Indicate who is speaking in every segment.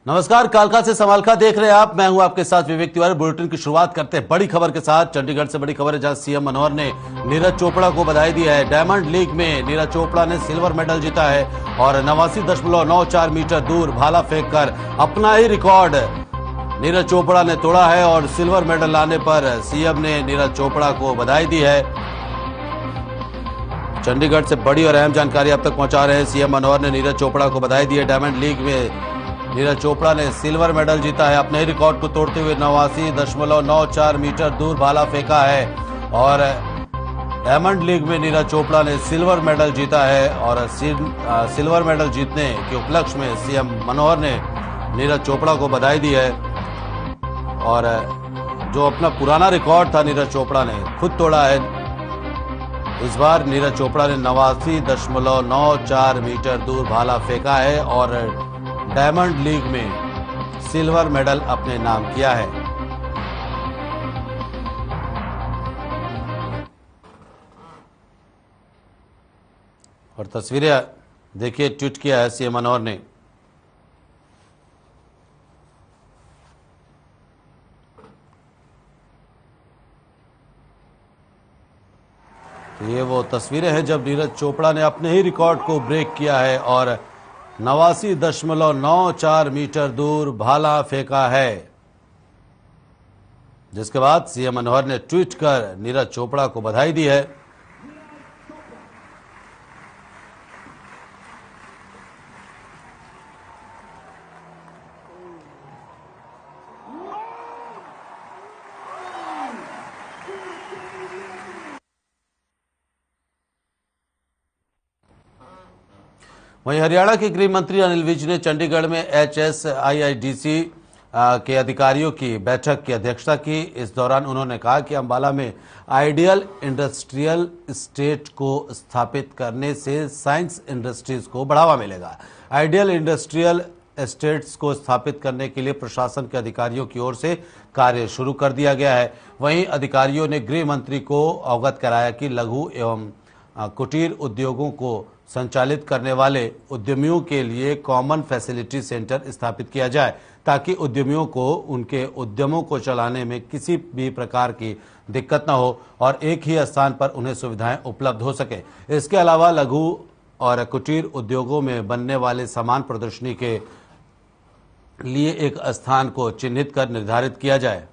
Speaker 1: नमस्कार, कालका से समालका देख रहे हैं आप। मैं हूं आपके साथ विवेक तिवारी। बुलेटिन की शुरुआत करते हैं बड़ी खबर के साथ। चंडीगढ़ से बड़ी खबर है, जहां सीएम मनोहर ने नीरज चोपड़ा को बधाई दी है। डायमंड लीग में नीरज चोपड़ा ने सिल्वर मेडल जीता है और 89.94 मीटर दूर भाला फेंक कर अपना ही रिकॉर्ड नीरज चोपड़ा ने तोड़ा है और सिल्वर मेडल लाने पर सीएम ने नीरज चोपड़ा को बधाई दी है। चंडीगढ़ से बड़ी और अहम जानकारी अब तक पहुंचा रहे हैं। सीएम मनोहर ने नीरज चोपड़ा को बधाई दी है। डायमंड लीग में नीरज चोपड़ा ने सिल्वर मेडल जीता है। अपने ही रिकॉर्ड को तोड़ते हुए 89.94 मीटर दूर भाला फेंका है और डायमंड लीग में नीरज चोपड़ा ने सिल्वर मेडल जीता है। और सिल्वर मेडल जीतने के उपलक्ष्य में सीएम मनोहर ने नीरज चोपड़ा को बधाई दी है। और जो अपना पुराना रिकॉर्ड था नीरज चोपड़ा ने खुद तोड़ा है। इस बार नीरज चोपड़ा ने 89.94 मीटर दूर भाला फेंका है और डायमंड लीग में सिल्वर मेडल अपने नाम किया है। और तस्वीरें देखिए, ट्वीट किया है सीएम मनोहर ने। तो ये वो तस्वीरें हैं जब नीरज चोपड़ा ने अपने ही रिकॉर्ड को ब्रेक किया है और 89.94 मीटर दूर भाला फेंका है, जिसके बाद सीएम मनोहर ने ट्वीट कर नीरज चोपड़ा को बधाई दी है। वहीं हरियाणा के गृह मंत्री अनिल विज ने चंडीगढ़ में HSIIDC के अधिकारियों की बैठक की अध्यक्षता की। इस दौरान उन्होंने कहा कि अंबाला में आइडियल इंडस्ट्रियल एस्टेट को स्थापित करने से साइंस इंडस्ट्रीज को बढ़ावा मिलेगा। आइडियल इंडस्ट्रियल एस्टेट्स को स्थापित करने के लिए प्रशासन के अधिकारियों की ओर से कार्य शुरू कर दिया गया है। वहीं अधिकारियों ने गृह मंत्री को अवगत कराया कि लघु एवं कुटीर उद्योगों को संचालित करने वाले उद्यमियों के लिए कॉमन फैसिलिटी सेंटर स्थापित किया जाए, ताकि उद्यमियों को उनके उद्यमों को चलाने में किसी भी प्रकार की दिक्कत न हो और एक ही स्थान पर उन्हें सुविधाएं उपलब्ध हो सके। इसके अलावा लघु और कुटीर उद्योगों में बनने वाले सामान प्रदर्शनी के लिए एक स्थान को चिन्हित कर निर्धारित किया जाए।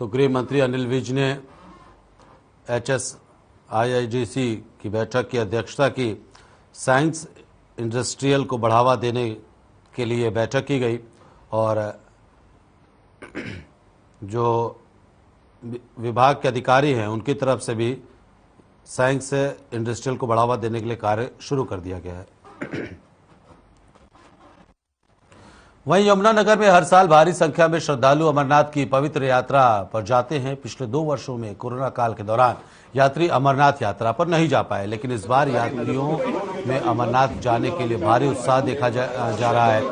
Speaker 1: तो गृह मंत्री अनिल विज ने HSIIDC की बैठक की अध्यक्षता की। साइंस इंडस्ट्रियल को बढ़ावा देने के लिए बैठक की गई और जो विभाग के अधिकारी हैं उनकी तरफ से भी साइंस इंडस्ट्रियल को बढ़ावा देने के लिए कार्य शुरू कर दिया गया है। वहीं यमुनानगर में हर साल भारी संख्या में श्रद्धालु अमरनाथ की पवित्र यात्रा पर जाते हैं। पिछले 2 वर्षों में कोरोना काल के दौरान यात्री अमरनाथ यात्रा पर नहीं जा पाए, लेकिन इस बार यात्रियों में अमरनाथ जाने के लिए भारी उत्साह देखा जा रहा है।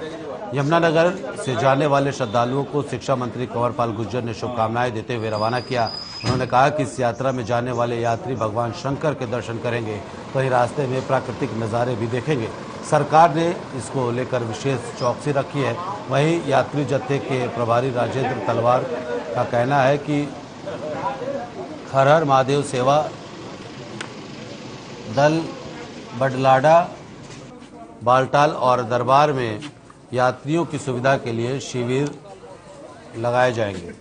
Speaker 1: यमुनानगर से जाने वाले श्रद्धालुओं को शिक्षा मंत्री कंवरपाल गुर्जर ने शुभकामनाएं देते हुए रवाना किया। उन्होंने कहा कि इस यात्रा में जाने वाले यात्री भगवान शंकर के दर्शन करेंगे, वहीं रास्ते में प्राकृतिक नज़ारे भी देखेंगे। सरकार ने इसको लेकर विशेष चौकसी रखी है। वहीं यात्री जत्थे के प्रभारी राजेंद्र तलवार का कहना है कि हर हर महादेव सेवा दल बडलाडा, बालटाल और दरबार में यात्रियों की सुविधा के लिए शिविर लगाए जाएंगे।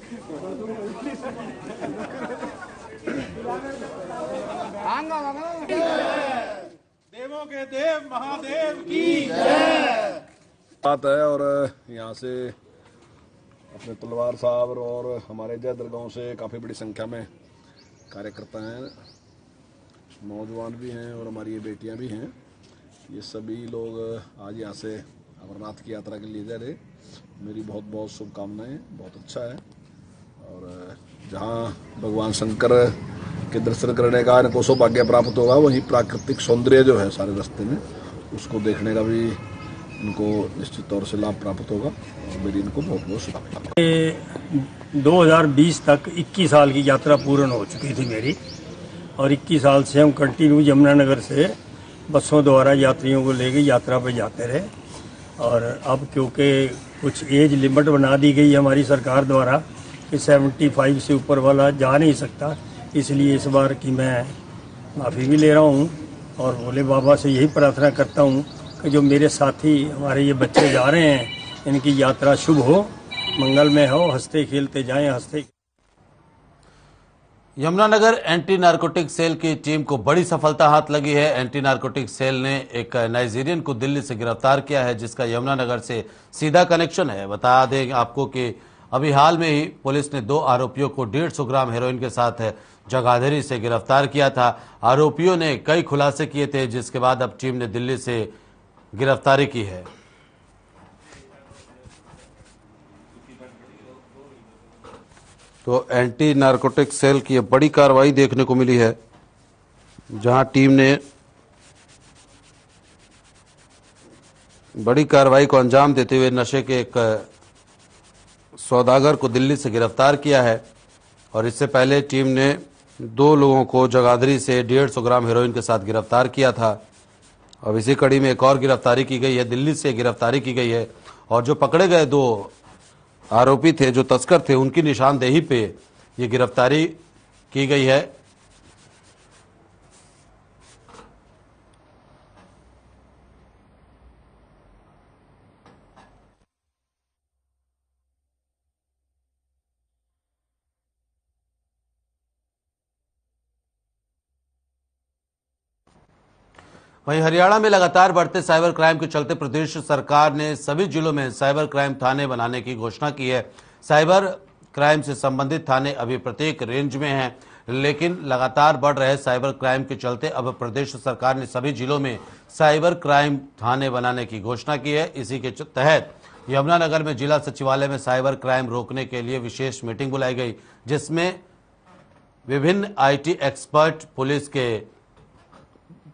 Speaker 2: देवों के देव महादेव की जय बात है। और यहाँ से अपने तलवार साहब और हमारे जयदर गांव से काफ़ी बड़ी संख्या में कार्यकर्ता हैं, नौजवान भी हैं और हमारी ये बेटियां भी हैं। ये सभी लोग आज यहाँ से अमरनाथ की यात्रा के लिए जा रहे। मेरी बहुत बहुत शुभकामनाएं। बहुत अच्छा है और जहाँ भगवान शंकर के दर्शन करने का इनको सौभाग्य प्राप्त होगा। वहीं प्राकृतिक सौंदर्य जो है सारे रास्ते में, उसको देखने का भी इनको निश्चित तौर से लाभ प्राप्त होगा। और मेरी इनको बहुत बहुत शुभकामनाएं।
Speaker 3: 2020 तक 21 साल की यात्रा पूर्ण हो चुकी थी मेरी, और 21 साल से हम कंटिन्यू यमुनानगर से बसों द्वारा यात्रियों को लेकर यात्रा पे जाते रहे। और अब क्योंकि कुछ एज लिमिट बना दी गई हमारी सरकार द्वारा कि 75 से ऊपर वाला जा नहीं सकता, इसलिए इस बार की मैं माफ़ी भी ले रहा हूँ और भोले बाबा से यही प्रार्थना करता हूँ कि जो मेरे साथी हमारे ये बच्चे जा रहे हैं, इनकी यात्रा शुभ हो, मंगलमय हो, हंसते खेलते जाएं, हंसते।
Speaker 1: यमुनानगर एंटी नारकोटिक सेल की टीम को बड़ी सफलता हाथ लगी है। एंटी नारकोटिक सेल ने एक नाइजीरियन को दिल्ली से गिरफ्तार किया है, जिसका यमुनानगर से सीधा कनेक्शन है। बता दें आपको कि अभी हाल में ही पुलिस ने 2 आरोपियों को 150 ग्राम हेरोइन के साथ जगाधरी से गिरफ्तार किया था। आरोपियों ने कई खुलासे किए थे, जिसके बाद अब टीम ने दिल्ली से गिरफ्तारी की है। तो एंटी नारकोटिक सेल की बड़ी कार्रवाई देखने को मिली है, जहां टीम ने बड़ी कार्रवाई को अंजाम देते हुए नशे के एक सौदागर को दिल्ली से गिरफ्तार किया है। और इससे पहले टीम ने 2 लोगों को जगाधरी से 150 ग्राम हेरोइन के साथ गिरफ्तार किया था। अब इसी कड़ी में एक और गिरफ्तारी की गई है, दिल्ली से गिरफ्तारी की गई है। और जो पकड़े गए 2 आरोपी थे, जो तस्कर थे, उनकी निशानदेही पे ये गिरफ्तारी की गई है। वहीं हरियाणा में लगातार बढ़ते साइबर क्राइम के चलते प्रदेश सरकार ने सभी जिलों में साइबर क्राइम थाने बनाने की घोषणा की है। साइबर क्राइम से संबंधित थाने अभी प्रत्येक रेंज में हैं, लेकिन लगातार बढ़ रहे साइबर क्राइम के चलते अब प्रदेश सरकार ने सभी जिलों में साइबर क्राइम थाने बनाने की घोषणा की है। इसी के तहत यमुनानगर में जिला सचिवालय में साइबर क्राइम रोकने के लिए विशेष मीटिंग बुलाई गई, जिसमें विभिन्न IT एक्सपर्ट, पुलिस के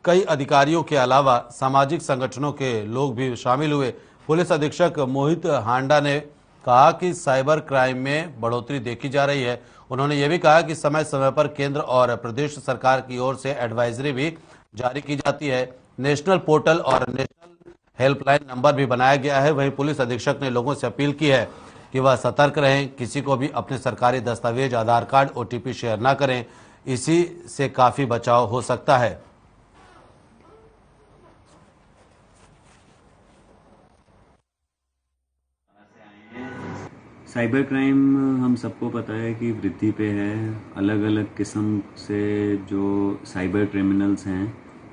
Speaker 1: कई अधिकारियों के अलावा सामाजिक संगठनों के लोग भी शामिल हुए। पुलिस अधीक्षक मोहित हांडा ने कहा कि साइबर क्राइम में बढ़ोतरी देखी जा रही है। उन्होंने ये भी कहा कि समय समय पर केंद्र और प्रदेश सरकार की ओर से एडवाइजरी भी जारी की जाती है। नेशनल पोर्टल और नेशनल हेल्पलाइन नंबर भी बनाया गया है। वहीं पुलिस अधीक्षक ने लोगों से अपील की है कि वह सतर्क रहें, किसी को भी अपने सरकारी दस्तावेज, आधार कार्ड, OTP शेयर न करें। इसी से काफी बचाव हो सकता है।
Speaker 4: साइबर क्राइम हम सबको पता है कि वृद्धि पे है। अलग अलग किस्म से जो साइबर क्रिमिनल्स हैं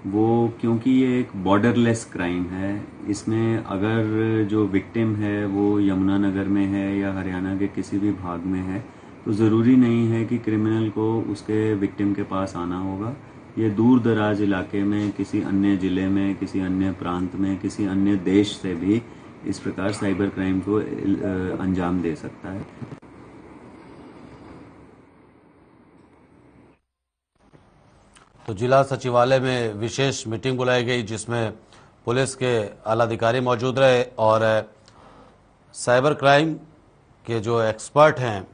Speaker 4: वो, क्योंकि ये एक बॉर्डरलेस क्राइम है, इसमें अगर जो विक्टिम है वो यमुनानगर में है या हरियाणा के किसी भी भाग में है, तो ज़रूरी नहीं है कि क्रिमिनल को उसके विक्टिम के पास आना होगा। ये दूर दराज इलाके में, किसी अन्य ज़िले में, किसी अन्य प्रांत में, किसी अन्य देश से भी इस प्रकार साइबर क्राइम को अंजाम दे सकता है।
Speaker 1: तो जिला सचिवालय में विशेष मीटिंग बुलाई गई, जिसमें पुलिस के आला अधिकारी मौजूद रहे और साइबर क्राइम के जो एक्सपर्ट हैं,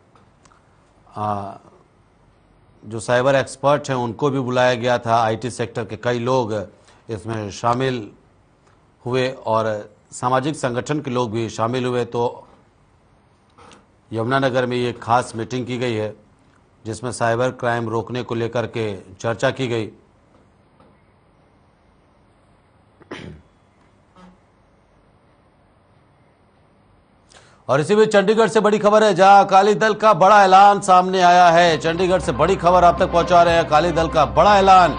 Speaker 1: जो साइबर एक्सपर्ट हैं, उनको भी बुलाया गया था। IT सेक्टर के कई लोग इसमें शामिल हुए और सामाजिक संगठन के लोग भी शामिल हुए। तो यमुनानगर में ये खास मीटिंग की गई है, जिसमें साइबर क्राइम रोकने को लेकर के चर्चा की गई। और इसी बीच चंडीगढ़ से बड़ी खबर है, जहां अकाली दल का बड़ा ऐलान सामने आया है। चंडीगढ़ से बड़ी खबर आप तक पहुंचा रहे हैं। अकाली दल का बड़ा ऐलान,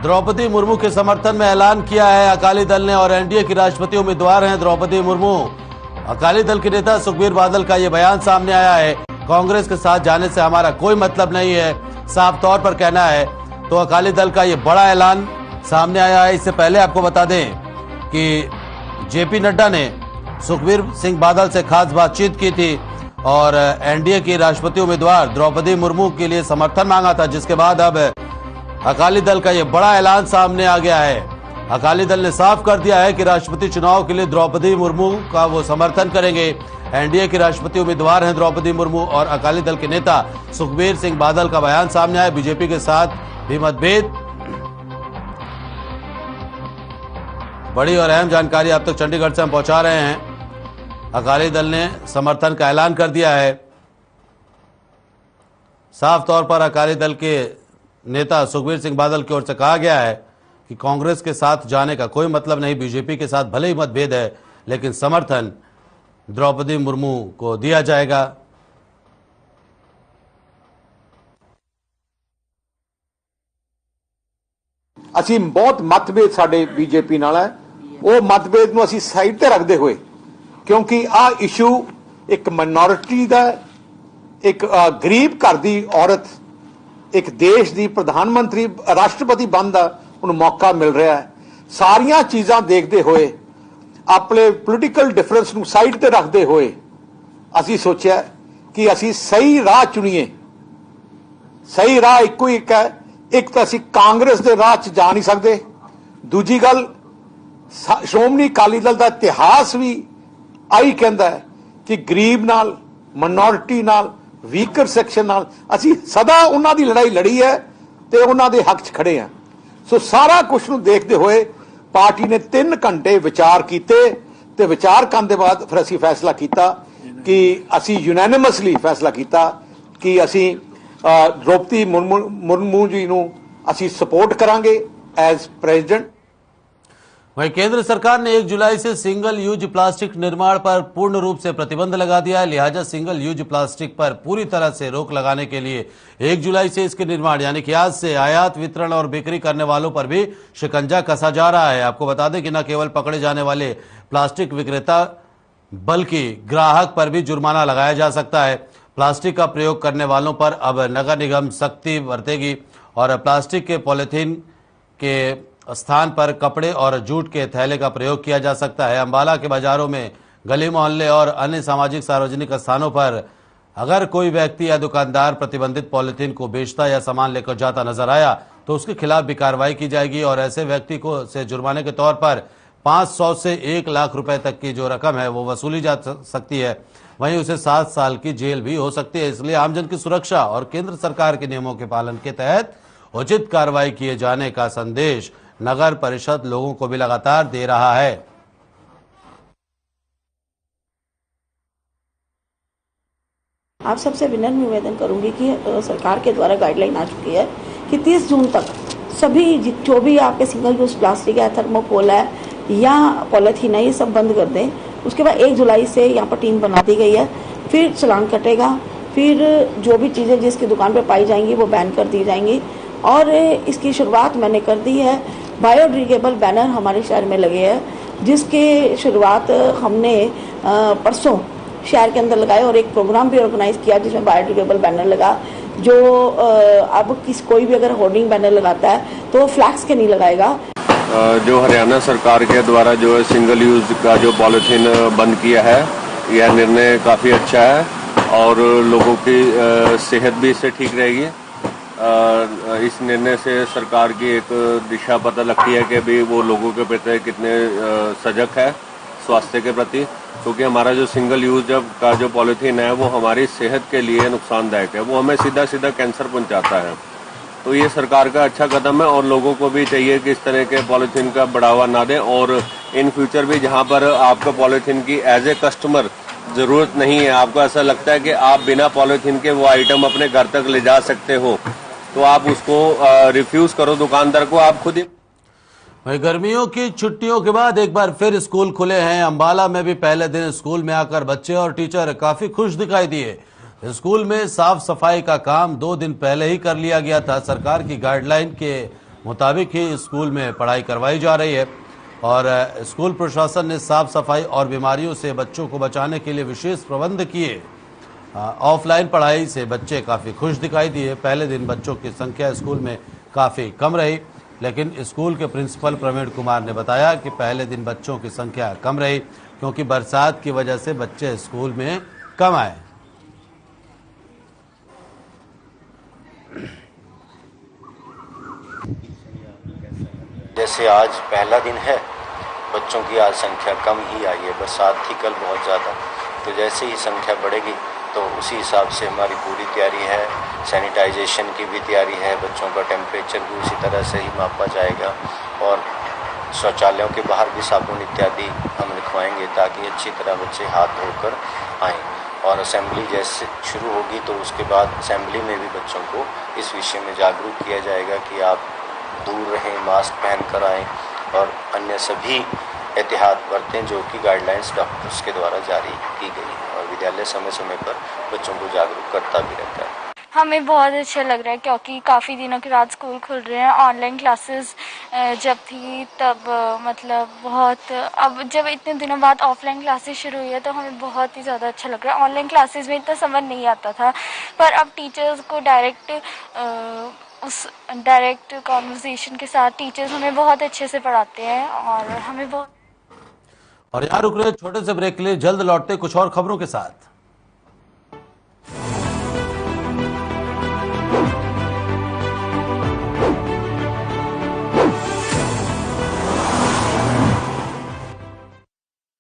Speaker 1: द्रौपदी मुर्मू के समर्थन में ऐलान किया है अकाली दल ने, और NDA की राष्ट्रपति उम्मीदवार हैं द्रौपदी मुर्मू। अकाली दल के नेता सुखबीर बादल का यह बयान सामने आया है, कांग्रेस के साथ जाने से हमारा कोई मतलब नहीं है, साफ तौर पर कहना है। तो अकाली दल का यह बड़ा ऐलान सामने आया है। इससे पहले आपको बता दें कि JP नड्डा ने सुखबीर सिंह बादल से खास बातचीत की थी और एनडीए की राष्ट्रपति उम्मीदवार द्रौपदी मुर्मू के लिए समर्थन मांगा था, जिसके बाद अब अकाली दल का यह बड़ा ऐलान सामने आ गया है। अकाली दल ने साफ कर दिया है कि राष्ट्रपति चुनाव के लिए द्रौपदी मुर्मू का वो समर्थन करेंगे। एनडीए की राष्ट्रपति उम्मीदवार हैं द्रौपदी मुर्मू और अकाली दल के नेता सुखबीर सिंह बादल का बयान सामने आया। बीजेपी के साथ भी मतभेद। बड़ी और अहम जानकारी अब तक चंडीगढ़ से हम पहुंचा रहे हैं। अकाली दल ने समर्थन का ऐलान कर दिया है। साफ तौर पर अकाली दल के नेता सुखबीर सिंह बादल की ओर से कहा गया है कि कांग्रेस के साथ जाने का कोई मतलब नहीं। बीजेपी के साथ भले ही मतभेद है, लेकिन समर्थन द्रौपदी मुर्मू को दिया जाएगा।
Speaker 5: ਅਸੀਂ ਬਹੁਤ ਮਤਭੇਦ ਸਾਡੇ ਬੀਜੇਪੀ ਨਾਲ ਹੈ। ਉਹ ਮਤਭੇਦ ਨੂੰ ਅਸੀਂ ਸਾਈਡ ਤੇ ਰੱਖਦੇ ਹੋਏ, ਕਿਉਂਕਿ ਆ ਇਸ਼ੂ ਇੱਕ ਮਾਈਨੋਰਿਟੀ ਦਾ, ਇੱਕ ਗਰੀਬ ਘਰ ਦੀ ਔਰਤ, ਇੱਕ ਦੇਸ਼ ਦੀ ਪ੍ਰਧਾਨ ਮੰਤਰੀ ਰਾਸ਼ਟਰਪਤੀ ਬਣਨ ਦਾ ਉਹਨੂੰ ਮੌਕਾ ਮਿਲ ਰਿਹਾ ਹੈ। ਸਾਰੀਆਂ ਚੀਜ਼ਾਂ ਦੇਖਦੇ ਹੋਏ, ਆਪਣੇ ਪੋਲੀਟੀਕਲ ਡਿਫਰੈਂਸ ਨੂੰ ਸਾਈਡ ਤੇ ਰੱਖਦੇ ਹੋਏ ਅਸੀਂ ਸੋਚਿਆ ਕਿ ਅਸੀਂ ਸਹੀ ਰਾਹ ਚੁਣੀਏ। ਸਹੀ ਰਾਹ ਇੱਕੋ ਇੱਕ ਹੈ। ਇੱਕ ਤਾਂ ਅਸੀਂ ਕਾਂਗਰਸ ਦੇ ਰਾਹ 'ਚ ਜਾ ਨਹੀਂ ਸਕਦੇ। ਦੂਜੀ ਗੱਲ, ਸ਼੍ਰੋਮਣੀ ਅਕਾਲੀ ਦਲ ਦਾ ਇਤਿਹਾਸ ਵੀ ਆਈ ਕਹਿੰਦਾ ਹੈ ਕਿ ਗਰੀਬ ਨਾਲ, ਮਾਈਨੋਰਿਟੀ ਨਾਲ, ਵੀਕਰ ਸੈਕਸ਼ਨ ਨਾਲ ਅਸੀਂ ਸਦਾ ਉਹਨਾਂ ਦੀ ਲੜਾਈ ਲੜੀ ਹੈ ਤੇ ਉਹਨਾਂ ਦੇ ਹੱਕ 'ਚ ਖੜੇ ਹਾਂ। ਸੋ ਸਾਰਾ ਕੁਝ ਨੂੰ ਦੇਖਦੇ ਹੋਏ ਪਾਰਟੀ ਨੇ 3 ਘੰਟੇ ਵਿਚਾਰ ਕੀਤੇ ਤੇ ਵਿਚਾਰ ਕਰਨ ਦੇ ਬਾਅਦ ਫਿਰ ਅਸੀਂ ਫੈਸਲਾ ਕੀਤਾ ਕਿ ਅਸੀਂ ਯੂਨੈਨਿਮਸਲੀ ਫੈਸਲਾ ਕੀਤਾ ਕਿ ਅਸੀਂ द्रौपदी मुर्मू जी ਨੂੰ ਅਸੀਂ सपोर्ट करांगे एज प्रेसिडेंट।
Speaker 1: वहीं केंद्र सरकार ने 1 जुलाई से सिंगल यूज प्लास्टिक निर्माण पर पूर्ण रूप से प्रतिबंध लगा दिया है। लिहाजा सिंगल यूज प्लास्टिक पर पूरी तरह से रोक लगाने के लिए 1 जुलाई से इसके निर्माण यानी कि आज से आयात, वितरण और बिक्री करने वालों पर भी शिकंजा कसा जा रहा है। आपको बता दें कि न केवल पकड़े जाने वाले प्लास्टिक विक्रेता बल्कि ग्राहक पर भी जुर्माना लगाया जा सकता है। प्लास्टिक का प्रयोग करने वालों पर अब नगर निगम सख्ती बरतेगी और प्लास्टिक के पॉलिथीन के स्थान पर कपड़े और जूट के थैले का प्रयोग किया जा सकता है। अंबाला के बाजारों में, गली मोहल्ले और अन्य सामाजिक सार्वजनिक स्थानों पर अगर कोई व्यक्ति या दुकानदार प्रतिबंधित पॉलिथीन को बेचता या सामान लेकर जाता नजर आया तो उसके खिलाफ भी कार्रवाई की जाएगी और ऐसे व्यक्ति को से जुर्माने के तौर पर 500 से 1 लाख रुपए तक की जो रकम है वो वसूली जा सकती है। वहीं उसे 7 साल की जेल भी हो सकती है। इसलिए आमजन की सुरक्षा और केंद्र सरकार के नियमों के पालन के तहत उचित कार्रवाई किए जाने का संदेश नगर परिषद लोगों को भी लगातार दे रहा है।
Speaker 6: आप सबसे विनम्र निवेदन करूंगी कि सरकार के द्वारा गाइडलाइन आ चुकी है कि 30 जून तक सभी जो भी आपके सिंगल यूज प्लास्टिक है, थर्मोकोल है या पॉलिथीन है, ये सब बंद कर दें। उसके बाद 1 जुलाई से यहाँ पर टीम बना दी गई है। फिर चालान कटेगा, फिर जो भी चीज़ें जिसकी दुकान पर पाई जाएंगी वो बैन कर दी जाएंगी। और इसकी शुरुआत मैंने कर दी है। बायोडिग्रेडेबल बैनर हमारे शहर में लगे हैं, जिसकी शुरुआत हमने परसों शहर के अंदर लगाए और एक प्रोग्राम भी ऑर्गेनाइज किया जिसमें बायोडिग्रेडेबल बैनर लगा। जो अब कोई भी अगर होर्डिंग बैनर लगाता है तो फ्लैक्स के नहीं लगाएगा।
Speaker 2: जो हरियाणा सरकार के द्वारा जो है सिंगल यूज का जो पॉलिथीन बंद किया है, यह निर्णय काफ़ी अच्छा है और लोगों की सेहत भी इससे ठीक रहेगी। इस निर्णय से सरकार की एक दिशा पता लगती है कि भी वो लोगों के प्रति कितने सजग है स्वास्थ्य के प्रति, क्योंकि हमारा जो सिंगल यूज का जो पॉलिथीन है वो हमारी सेहत के लिए नुकसानदायक है। वो हमें सीधा सीधा कैंसर पहुंचाता है। तो ये सरकार का अच्छा कदम है और लोगों को भी चाहिए कि इस तरह के पॉलिथीन का बढ़ावा ना दें और इन फ्यूचर भी जहां पर आपको पॉलिथीन की एज ए कस्टमर ज़रूरत नहीं है, आपको ऐसा लगता है कि आप बिना पॉलिथीन के वो आइटम अपने घर तक ले जा सकते हो, तो आप उसको रिफ्यूज़ करो दुकानदार को, आप खुद ही।
Speaker 1: वहीं गर्मियों की छुट्टियों के बाद एक बार फिर स्कूल खुले हैं। अंबाला में भी पहले दिन स्कूल में आकर बच्चे और टीचर काफी खुश दिखाई दिए। स्कूल में साफ सफाई का काम 2 दिन पहले ही कर लिया गया था। सरकार की गाइडलाइन के मुताबिक ही स्कूल में पढ़ाई करवाई जा रही है और स्कूल प्रशासन ने साफ सफाई और बीमारियों से बच्चों को बचाने के लिए विशेष प्रबंध किए। ऑफलाइन पढ़ाई से बच्चे काफ़ी खुश दिखाई दिए। पहले दिन बच्चों की संख्या स्कूल में काफ़ी कम रही, लेकिन स्कूल के प्रिंसिपल प्रवीण कुमार ने बताया कि पहले दिन बच्चों की संख्या कम रही क्योंकि बरसात की वजह से बच्चे स्कूल में कम आए।
Speaker 7: वैसे आज पहला दिन है, बच्चों की आज संख्या कम ही आई है, बरसात थी कल बहुत ज़्यादा, तो जैसे ही संख्या बढ़ेगी तो उसी हिसाब से हमारी पूरी तैयारी है। सैनिटाइजेशन की भी तैयारी है, बच्चों का टेम्परेचर भी उसी तरह से ही मापा जाएगा और शौचालयों के बाहर भी साबुन इत्यादि हम रखवाएंगे ताकि अच्छी तरह बच्चे हाथ धोकर आएँ। और असेंबली जैसे शुरू होगी तो उसके बाद असेंबली में भी बच्चों को इस विषय में जागरूक किया जाएगा कि आप दूर रहें, मास्क पहन कर आएँ और अन्य सभी एहतियात बरतें जो कि गाइडलाइंस डॉक्टर्स के द्वारा जारी की गई है। और विद्यालय समय समय पर बच्चों को जागरूक करता भी रहता है।
Speaker 8: हमें बहुत अच्छा लग रहा है क्योंकि काफ़ी दिनों के बाद स्कूल खुल रहे हैं। ऑनलाइन क्लासेस जब थी तब मतलब बहुत, अब जब इतने दिनों बाद ऑफलाइन क्लासेस शुरू हुई है तो हमें बहुत ही ज़्यादा अच्छा लग रहा है। ऑनलाइन क्लासेस में इतना समझ नहीं आता था, पर अब टीचर्स को डायरेक्ट कॉन्वर्सेशन के साथ टीचर्स हमें बहुत अच्छे से पढ़ाते हैं और हमें बहुत।
Speaker 1: और यहाँ रुक रहे छोटे से ब्रेक के लिए, जल्द लौटते कुछ और खबरों के साथ।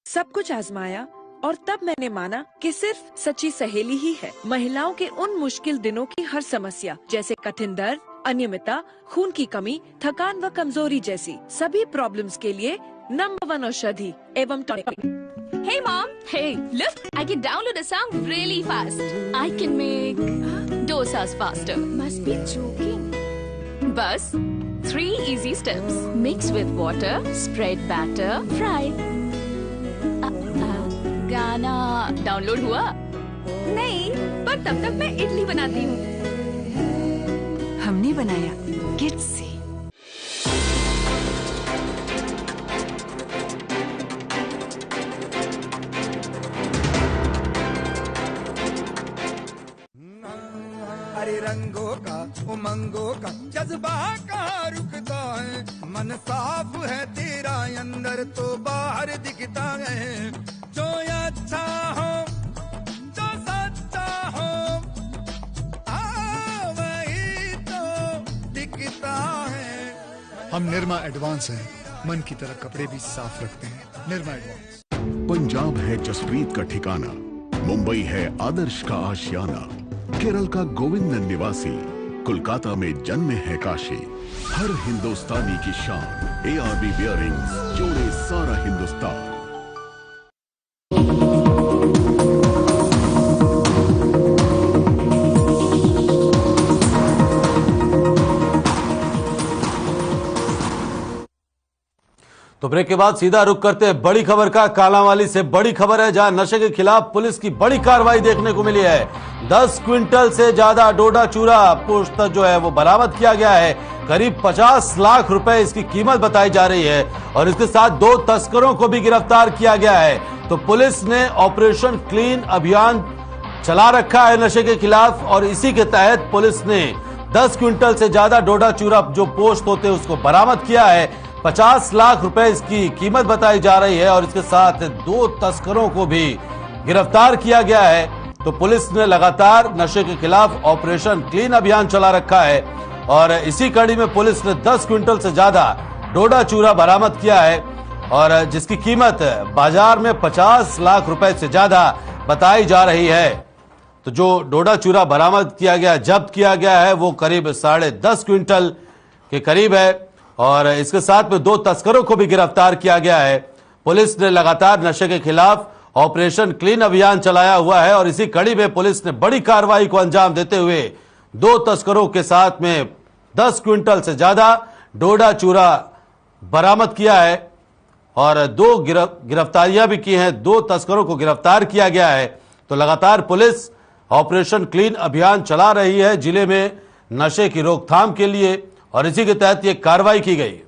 Speaker 9: सब कुछ आजमाया और तब मैंने माना कि सिर्फ सच्ची सहेली ही है महिलाओं के उन मुश्किल दिनों की हर समस्या, जैसे कठिन दर्द, अनियमितता, खून की कमी, थकान व कमजोरी जैसी सभी प्रॉब्लम्स के लिए नंबर 1 औषधि एवं tonic.
Speaker 10: Hey mom, hey, look, I can download a song really fast. I can make dosas faster. Must be joking. Bus, 3 easy steps. Mix with water, spread batter, fry. गाना download हुआ? नहीं, पर तब तक मैं इडली बनाती हूँ।
Speaker 9: हमने बनाया किड्स से।
Speaker 11: हरे रंगों का उमंगों का जज्बा कहाँ रुकता है, मन साफ है तेरा अंदर तो बाहर दिखता है। जो अच्छा हो, जो सच्चा हो, वही तो दिखता है।
Speaker 12: हम निरमा एडवांस हैं, मन की तरह कपड़े भी साफ रखते हैं। निरमा एडवांस।
Speaker 13: पंजाब है जसप्रीत का ठिकाना, मुंबई है आदर्श का आशियाना, केरल का गोविंद निवासी, कोलकाता में जन्मे है काशी। हर हिंदुस्तानी की शान, ARB बियरिंग्स जोड़े सारा हिंदुस्तान।
Speaker 1: तो ब्रेक के बाद सीधा रुख करते हैं बड़ी खबर का। कालांवाली से बड़ी खबर है, जहां नशे के खिलाफ पुलिस की बड़ी कार्रवाई देखने को मिली है। 10 क्विंटल से ज्यादा डोडा चूरा पोस्त जो है वो बरामद किया गया है। करीब 50 लाख रुपए इसकी कीमत बताई जा रही है और इसके साथ 2 तस्करों को भी गिरफ्तार किया गया है। तो पुलिस ने ऑपरेशन क्लीन अभियान चला रखा है नशे के खिलाफ और इसी के तहत पुलिस ने 10 क्विंटल से ज्यादा डोडा चूरा जो पोस्त होते हैं उसको बरामद किया है। 50 लाख रुपए इसकी कीमत बताई जा रही है और इसके साथ 2 तस्करों को भी गिरफ्तार किया गया है। तो पुलिस ने लगातार नशे के खिलाफ ऑपरेशन क्लीन अभियान चला रखा है और इसी कड़ी में पुलिस ने 10 क्विंटल से ज्यादा डोडा चूरा बरामद किया है और जिसकी कीमत बाजार में 50 लाख रुपए से ज्यादा बताई जा रही है। तो जो डोडा चूरा बरामद किया गया, जब्त किया गया है, वो करीब 10.5 क्विंटल के करीब है और इसके साथ में 2 तस्करों को भी गिरफ्तार किया गया है। पुलिस ने लगातार नशे के खिलाफ ऑपरेशन क्लीन अभियान चलाया हुआ है और इसी कड़ी में पुलिस ने बड़ी कार्रवाई को अंजाम देते हुए 2 तस्करों के साथ में 10 क्विंटल से ज्यादा डोडा चूरा बरामद किया है और 2 गिरफ्तारियां भी की हैं। 2 तस्करों को गिरफ्तार किया गया है। तो लगातार पुलिस ऑपरेशन क्लीन अभियान चला रही है जिले में नशे की रोकथाम के लिए और इसी के तहत यह कार्रवाई की गई।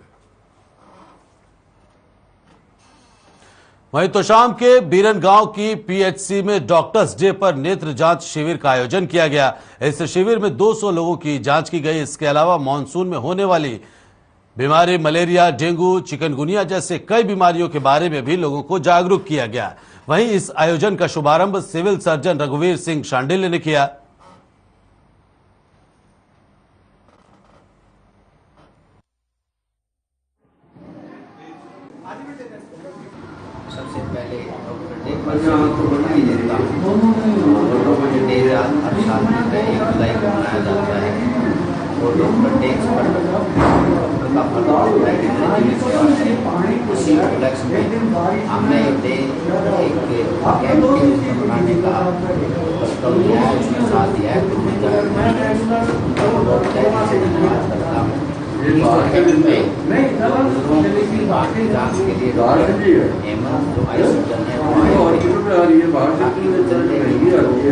Speaker 1: वहीं तो शाम के बीरन गांव की PHC में डॉक्टर्स डे पर नेत्र जांच शिविर का आयोजन किया गया। इस शिविर में 200 लोगों की जांच की गई। इसके अलावा मानसून में होने वाली बीमारी मलेरिया, डेंगू, चिकनगुनिया जैसे कई बीमारियों के बारे में भी लोगों को जागरूक किया गया। वहीं इस आयोजन का शुभारंभ सिविल सर्जन रघुवीर सिंह शांडिल्य ने किया।
Speaker 7: डेज हर साल में 1 जुलाई को मनाया जाता है। और डॉक्टर टैक्स पर डॉक्टर का फर्ज होता है कि उसी उपलक्ष्य में हमने डे एक कैंप बनाने का प्रस्ताव दिया है, उसमें साथ दिया है। जांच के लिए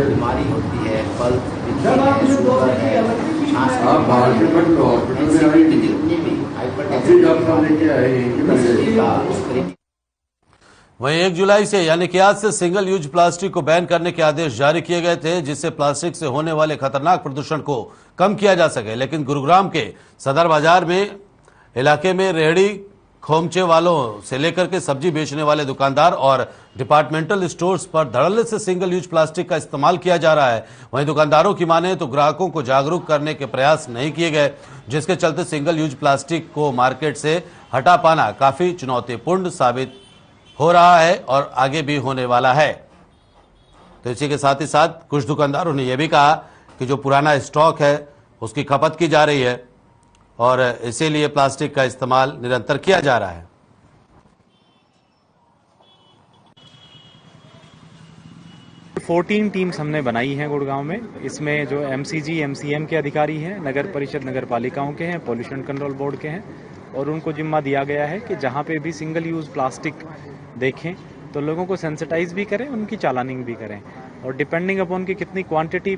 Speaker 7: बीमारी होती है, पल्स शुगर है,
Speaker 1: वहीं 1 जुलाई से यानी कि आज से सिंगल यूज प्लास्टिक को बैन करने के आदेश जारी किए गए थे, जिससे प्लास्टिक से होने वाले खतरनाक प्रदूषण को कम किया जा सके। लेकिन गुरुग्राम के सदर बाजार में इलाके में रेहड़ी खोमचे वालों से लेकर के सब्जी बेचने वाले दुकानदार और डिपार्टमेंटल स्टोर्स पर धड़ल्ले से सिंगल यूज प्लास्टिक का इस्तेमाल किया जा रहा है। वहीं दुकानदारों की माने तो ग्राहकों को जागरूक करने के प्रयास नहीं किए गए, जिसके चलते सिंगल यूज प्लास्टिक को मार्केट से हटा पाना काफी चुनौतीपूर्ण साबित हो रहा है और आगे भी होने वाला है। तो इसी के साथ ही साथ कुछ दुकानदारों ने यह भी कहा कि जो पुराना स्टॉक है उसकी खपत की जा रही है और इसीलिए प्लास्टिक का इस्तेमाल निरंतर किया जा रहा है।
Speaker 14: फोर्टीन टीम्स हमने बनाई हैं गुड़गांव में। इसमें जो एमसीजी एमसीएम के अधिकारी हैं, नगर परिषद नगर पालिकाओं के हैं, पॉल्यूशन कंट्रोल बोर्ड के हैं और उनको जिम्मा दिया गया है कि जहां पे भी सिंगल यूज प्लास्टिक देखें तो लोगों को सेंसिटाइज भी करें, उनकी चालानिंग भी करें और डिपेंडिंग अपॉन की कितनी क्वांटिटी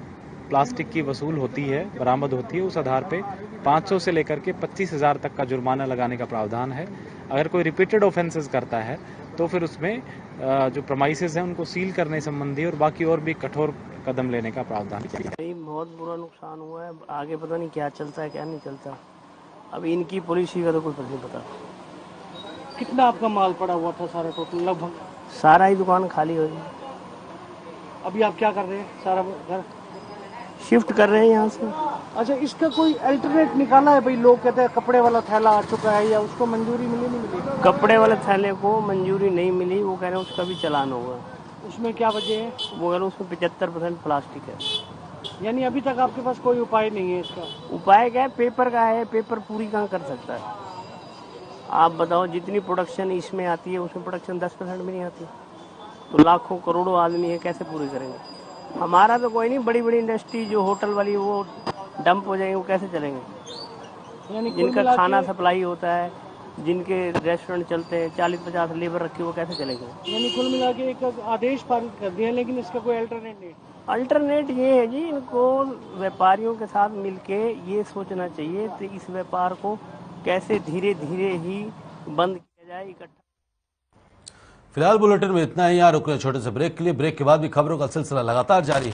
Speaker 14: प्लास्टिक की वसूल होती है, बरामद होती है, उस आधार पे 500 से लेकर के 25,000 तक का जुर्माना लगाने का प्रावधान है। अगर कोई रिपीटेड ऑफेंसेस करता है तो फिर उसमें जो प्रमाइसेस हैं उनको सील करने संबंधी और बाकी और भी कठोर कदम लेने का प्रावधान है।
Speaker 15: बहुत बुरा नुकसान हुआ है, आगे पता नहीं क्या चलता है क्या नहीं चलता। अब इनकी पॉलिसी का तो कुछ नहीं पता।
Speaker 16: कितना आपका माल पड़ा हुआ था सारा टोटल? लगभग
Speaker 15: सारा ही दुकान खाली हो गई।
Speaker 16: अभी आप क्या कर रहे हैं? सारा घर
Speaker 15: शिफ्ट कर रहे हैं यहाँ से।
Speaker 16: अच्छा, इसका कोई अल्टरनेट निकाला है भाई? लोग कहते हैं कपड़े वाला थैला आ चुका है, या उसको मंजूरी मिली नहीं मिली?
Speaker 15: कपड़े वाले थैले को मंजूरी नहीं मिली, वो कह रहे हैं उसका भी चालान होगा।
Speaker 16: उसमें क्या वजह है?
Speaker 15: वो कह रहे हैं उसमें 75% प्लास्टिक है।
Speaker 16: यानी अभी तक आपके पास कोई उपाय नहीं है इसका?
Speaker 15: उपाय क्या है? पेपर का है, पेपर पूरी कहाँ कर सकता है? आप बताओ, जितनी प्रोडक्शन इसमें आती है उसमें प्रोडक्शन 10% भी नहीं आती, तो लाखों करोड़ों आदमी है, कैसे पूरी करेंगे? हमारा तो कोई नहीं, बड़ी बड़ी इंडस्ट्री जो होटल वाली वो डंप हो जाएंगे, वो कैसे चलेंगे?
Speaker 16: यानी
Speaker 15: जिनका खाना सप्लाई होता है, जिनके रेस्टोरेंट चलते हैं, 40-50 लेबर रखी, वो कैसे चलेंगे?
Speaker 16: यानी कुल मिला के एक आदेश पारित कर दिया, लेकिन इसका कोई अल्टरनेट नहीं।
Speaker 15: अल्टरनेट ये है जी, इनको व्यापारियों के साथ मिलके ये सोचना चाहिए कि इस व्यापार को कैसे धीरे धीरे ही बंद किया जाए इकट्ठा।
Speaker 1: फिलहाल बुलेटिन में इतना ही। यहाँ रुक रहे छोटे से ब्रेक के लिए। ब्रेक के बाद भी खबरों का सिलसिला लगातार जारी है।